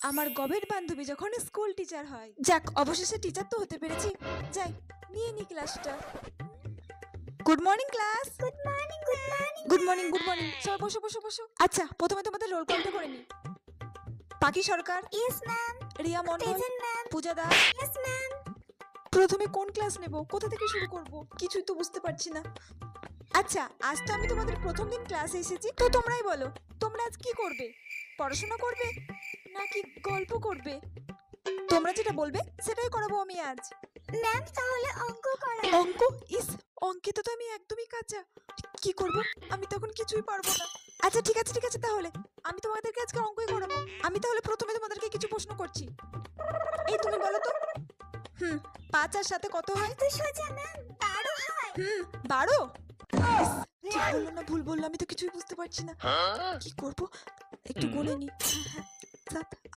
আমার গবেট বান্ধবী যখন স্কুল টিচার হয়। যাক, অবশেষে টিচার তো হতে পেরেছি। যাই, নিয়ে নি ক্লাসটা। Good morning class. Good morning good morning good morning good morning. সবাই বসো বসো বসো। আচ্ছা, প্রথমে তোমাদের রোল কলটা করে নি। Pakhi Sarkar, yes ma'am. Riya Mondal, present ma'am. Puja Das. Yes ma'am. প্রথমে কোন ক্লাস নেব, কোথা থেকে শুরু করব, কিছুই তো বুঝতে পারছি না। আচ্ছা, আজ তো আমি তোমাদের প্রথম দিন ক্লাসে এসেছি, তো তোমরাই বলো, তোমরা আজ কি করবে? পড়াশোনা করবে নাকি গল্প করবে? তোমরা যেটা বলবে সেটাই করাবো আমি আজ। ম্যাম তাহলে অঙ্ক করা। অঙ্ক? ইস, অঙ্কিত তো আমি একদমই কাঁচা। কি করব? আমি তখন কিছুই পারবো না। আচ্ছা ঠিক আছে ঠিক আছে, তাহলে আমি তোমাদেরকে আজকে অঙ্কই করাবো। আমি তাহলে প্রথমে তোমাদেরকে কিছু প্রশ্ন করছি। এই তুমি বলো তো, 5 আর 7 কত হয়? তো সোজা ম্যাম 12 হয়। 12? ইস, ঠিক বললো না ভুল বললো, আমি তো কিছুই বুঝতে পারছি না। কি করব? একটু গুনে নি। 7